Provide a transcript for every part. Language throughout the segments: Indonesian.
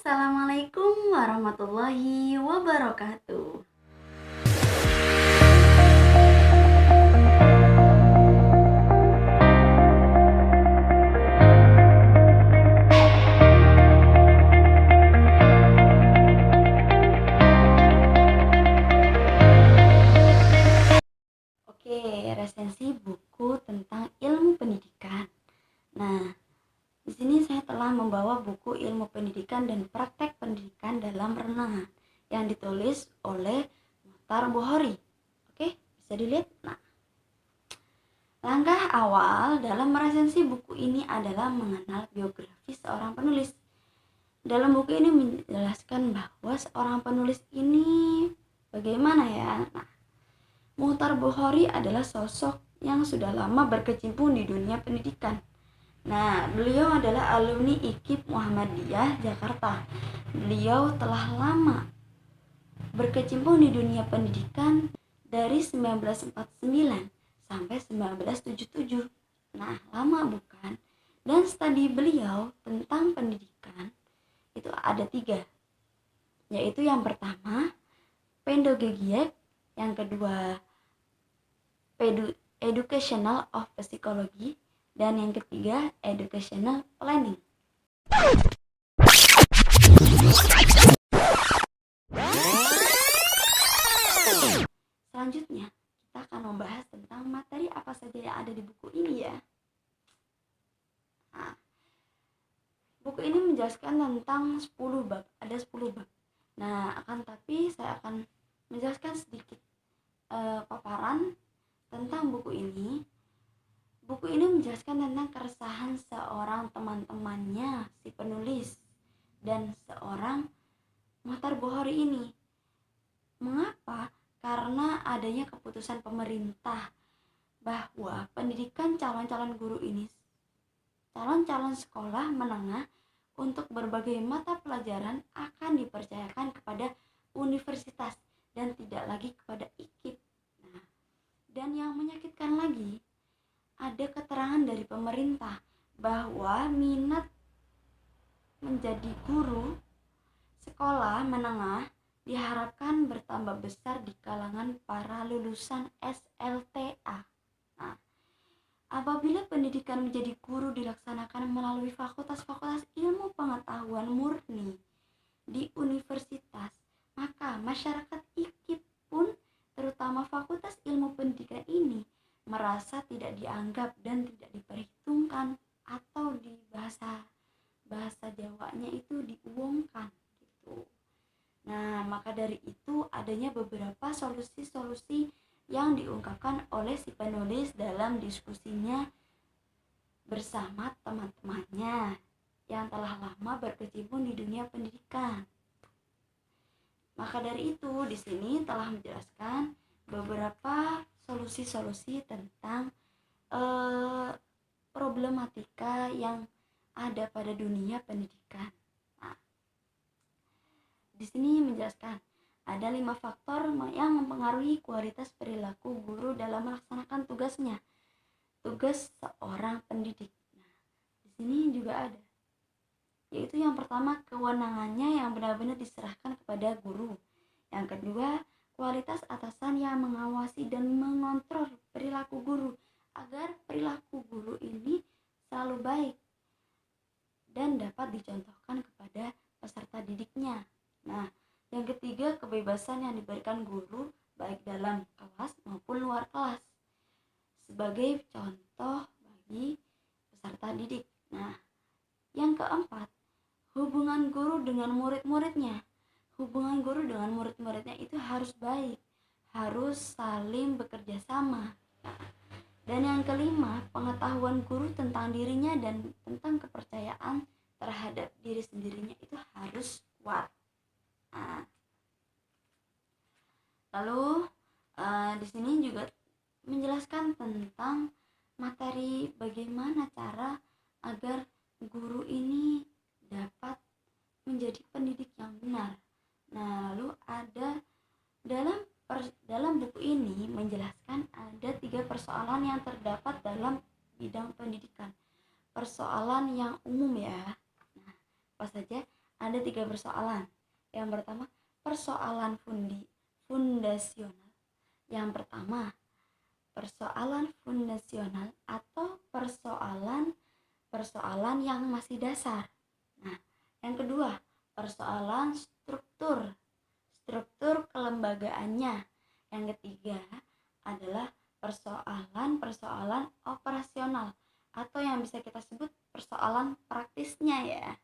Assalamualaikum warahmatullahi wabarakatuh. Oke, resensi buku tentang ilmu pendidikan. Nah, di sini saya telah membawa buku ilmu pendidikan dan praktek pendidikan dalam renangan yang ditulis oleh Muchtar Bohori. Oke, bisa dilihat. Nah, langkah awal dalam meresensi buku ini adalah mengenal biografi seorang penulis. Dalam buku ini menjelaskan bahwa seorang penulis ini bagaimana ya. Nah, Muchtar Bohori adalah sosok yang sudah lama berkecimpung di dunia pendidikan. Nah, beliau adalah alumni IKIP Muhammadiyah Jakarta. Beliau telah lama berkecimpung di dunia pendidikan dari 1949 sampai 1977. Nah, lama bukan? Dan studi beliau tentang pendidikan itu ada 3, yaitu yang pertama pedagogiek, yang kedua educational of psychology, dan yang ketiga educational planning. Selanjutnya kita akan membahas tentang materi apa saja yang ada di buku ini ya. Nah, buku ini menjelaskan tentang 10 bab, ada 10 bab. Nah, tapi saya akan menjelaskan sedikit paparan tentang buku ini. Buku ini menjelaskan tentang keresahan seorang teman-temannya, si penulis, dan seorang Muchtar Bohori ini. Mengapa? Karena adanya keputusan pemerintah bahwa pendidikan calon-calon guru ini, calon-calon sekolah menengah untuk berbagai mata pelajaran akan dipercayakan kepada universitas dan tidak lagi kepada IKIP. Nah, dan yang menyakitkan lagi, ada keterangan dari pemerintah bahwa minat menjadi guru sekolah menengah diharapkan bertambah besar di kalangan para lulusan SLTA. Nah, apabila pendidikan menjadi guru dilaksanakan melalui fakultas-fakultas ilmu pengetahuan murni di universitas, maka masyarakat IKIP pun, terutama fakultas ilmu pendidikan ini, merasa tidak dianggap dan tidak diperhitungkan, atau di bahasa Jawanya itu diuwungkan gitu. Nah, maka dari itu adanya beberapa solusi-solusi yang diungkapkan oleh si penulis dalam diskusinya bersama teman-temannya yang telah lama berkecimpung di dunia pendidikan. Maka dari itu di sini telah menjelaskan beberapa solusi-solusi tentang problematika yang ada pada dunia pendidikan. Nah, di sini menjelaskan ada 5 faktor yang mempengaruhi kualitas perilaku guru dalam melaksanakan tugasnya, tugas seorang pendidik. Nah, di sini juga ada, yaitu yang pertama kewenangannya yang benar-benar diserahkan kepada guru. Yang kedua, kualitas atasan yang mengawasi dan mengontrol perilaku guru agar perilaku guru ini selalu baik dan dapat dicontohkan kepada peserta didiknya. Nah, yang ketiga, kebebasan yang diberikan guru baik dalam kelas maupun luar kelas sebagai contoh bagi peserta didik. Nah, yang keempat, hubungan guru dengan murid-muridnya. Hubungan guru dengan murid-muridnya itu harus baik, harus saling bekerja sama. Dan yang kelima, pengetahuan guru tentang dirinya dan tentang kepercayaan terhadap diri sendirinya itu harus kuat. Nah, lalu di sini juga menjelaskan tentang materi bagaimana cara agar guru ini dapat menjadi pendidik yang benar. Nah, lalu ada dalam buku ini menjelaskan ada 3 persoalan yang terdapat dalam bidang pendidikan. Persoalan yang umum ya. Nah, apa saja? ada 3 persoalan. Yang pertama, persoalan fundasional. Yang pertama, persoalan fundasional atau persoalan yang masih dasar. Nah, yang kedua, persoalan struktur kelembagaannya. Yang ketiga adalah persoalan operasional atau yang bisa kita sebut persoalan praktisnya ya.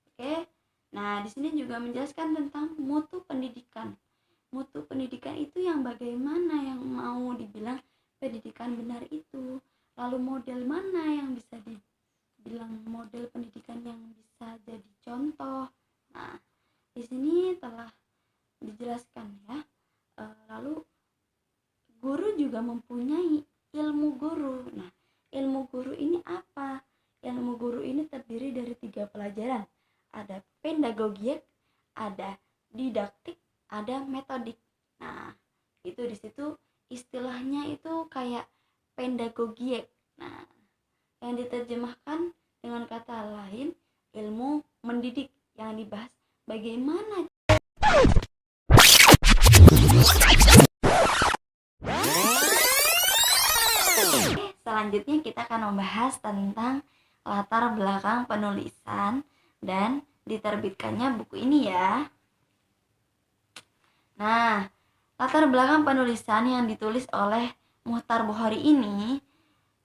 Oke. Nah, di sini juga menjelaskan tentang mutu pendidikan. Mutu pendidikan itu yang bagaimana yang mau dibilang pendidikan benar itu. Lalu model mana yang bisa dibilang model pendidikan yang bisa jadi contoh. Nah, di sini telah dijelaskan ya. Lalu guru juga mempunyai ilmu guru. Nah, ilmu guru ini apa? Ilmu guru ini terdiri dari 3 pelajaran. Ada pedagogiek, ada didaktik, ada metodik. Nah, itu di situ istilahnya itu kayak pedagogiek. Nah, yang diterjemahkan dengan kata lain ilmu mendidik, yang dibahas bagaimana. Selanjutnya kita akan membahas tentang latar belakang penulisan dan diterbitkannya buku ini ya. Nah, latar belakang penulisan yang ditulis oleh Muchtar Bohori ini,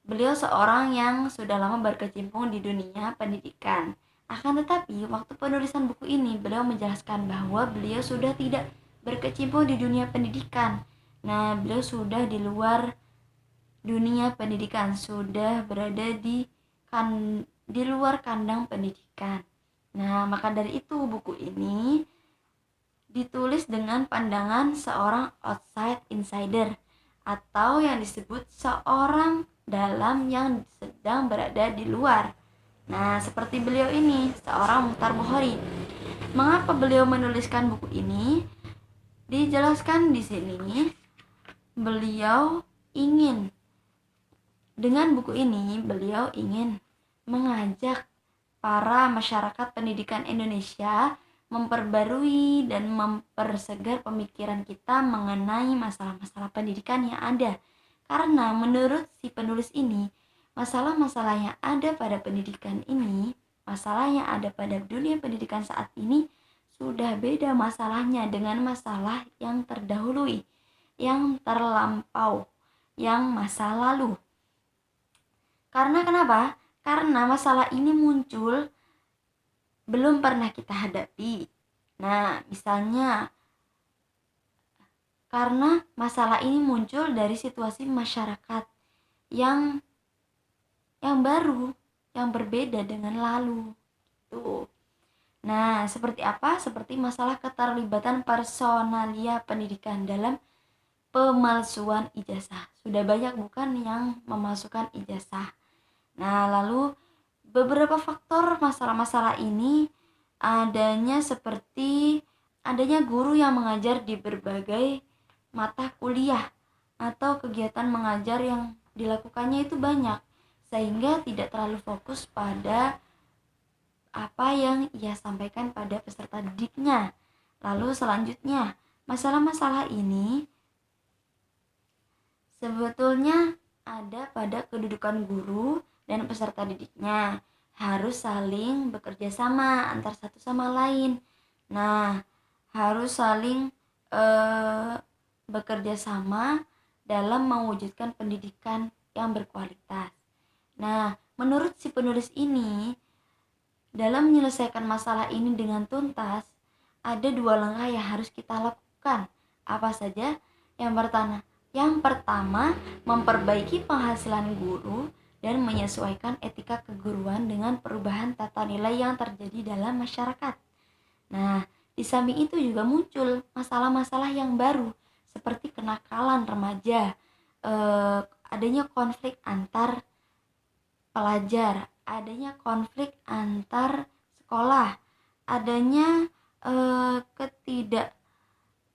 beliau seorang yang sudah lama berkecimpung di dunia pendidikan. Akan tetapi, waktu penulisan buku ini, beliau menjelaskan bahwa beliau sudah tidak berkecimpung di dunia pendidikan. Nah, beliau sudah di luar dunia pendidikan, sudah berada di luar kandang pendidikan. Nah, maka dari itu buku ini ditulis dengan pandangan seorang outside insider atau yang disebut seorang dalam yang sedang berada di luar. Nah, seperti beliau ini, seorang Muchtar Bohori. Mengapa beliau menuliskan buku ini? Dijelaskan di sini, dengan buku ini beliau ingin mengajak para masyarakat pendidikan Indonesia memperbarui dan mempersegar pemikiran kita mengenai masalah-masalah pendidikan yang ada. Karena menurut si penulis ini, masalah-masalah yang ada pada pendidikan ini, masalah yang ada pada dunia pendidikan saat ini sudah beda masalahnya dengan masalah yang terdahului, yang terlampau, yang masa lalu. Karena kenapa? Karena masalah ini muncul belum pernah kita hadapi. Nah, misalnya karena masalah ini muncul dari situasi masyarakat yang baru, yang berbeda dengan lalu. Tuh. Nah, seperti apa? Seperti masalah keterlibatan personalia pendidikan dalam pemalsuan ijazah. Sudah banyak bukan yang memalsukan ijazah. Nah, lalu beberapa faktor masalah-masalah ini seperti adanya guru yang mengajar di berbagai mata kuliah atau kegiatan mengajar yang dilakukannya itu banyak, sehingga tidak terlalu fokus pada apa yang ia sampaikan pada peserta didiknya. Lalu selanjutnya, masalah-masalah ini sebetulnya ada pada kedudukan guru dan peserta didiknya, harus saling bekerja sama antar satu sama lain. Nah, harus saling bekerja sama dalam mewujudkan pendidikan yang berkualitas. Nah, menurut si penulis ini, dalam menyelesaikan masalah ini dengan tuntas, ada 2 langkah yang harus kita lakukan. Apa saja? Yang pertama, memperbaiki penghasilan guru dan menyesuaikan etika keguruan dengan perubahan tata nilai yang terjadi dalam masyarakat. Nah, di samping itu juga muncul masalah-masalah yang baru seperti kenakalan remaja, adanya konflik antar pelajar, adanya konflik antar sekolah, adanya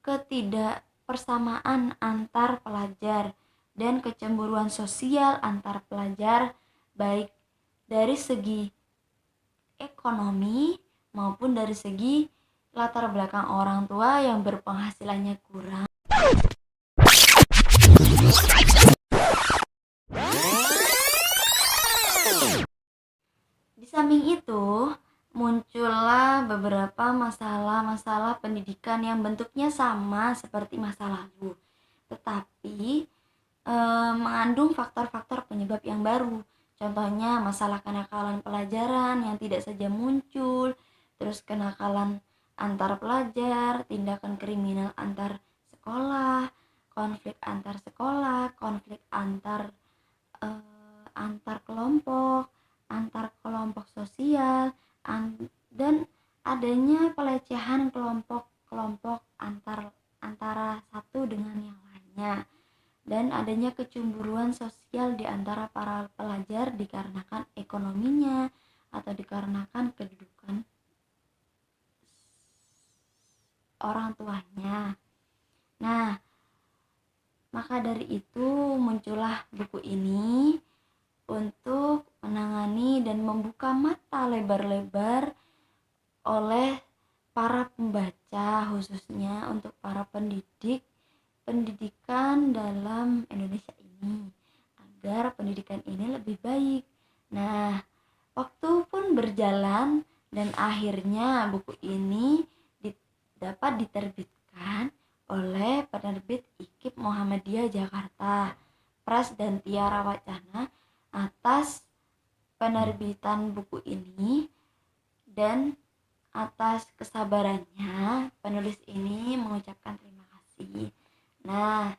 ketidakpersamaan antar pelajar, dan kecemburuan sosial antar pelajar, baik dari segi ekonomi maupun dari segi latar belakang orang tua yang berpenghasilannya kurang. Di samping itu, muncullah beberapa masalah-masalah pendidikan yang bentuknya sama seperti masa lalu, tetapi mengandung faktor-faktor penyebab yang baru. Contohnya masalah kenakalan pelajaran yang tidak saja muncul, terus kenakalan antar pelajar, tindakan kriminal antar sekolah, konflik antar sekolah, konflik antar kelompok, antar kelompok sosial, dan adanya pelecehan kelompok-kelompok antara satu dengan yang lainnya, dan adanya kecemburuan sosial di antara para pelajar dikarenakan ekonominya atau dikarenakan kedudukan orang tuanya. Nah, maka dari itu muncullah buku ini untuk menangani dan membuka mata lebar-lebar oleh para pembaca, khususnya untuk para pendidikan dalam Indonesia ini, agar pendidikan ini lebih baik. Nah, waktu pun berjalan dan akhirnya buku ini dapat diterbitkan oleh penerbit IKIP Muhammadiyah Jakarta Press dan Tiara Wacana. Atas penerbitan buku ini dan atas kesabarannya, penulis ini mengucapkan terima kasih. Nah,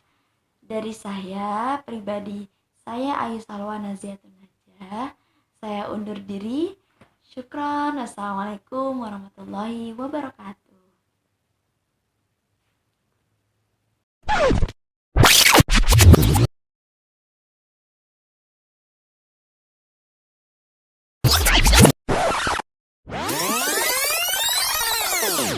dari saya pribadi, saya Ayu Salwa Naziatun Najah, saya undur diri. Syukran. Wassalamualaikum warahmatullahi wabarakatuh.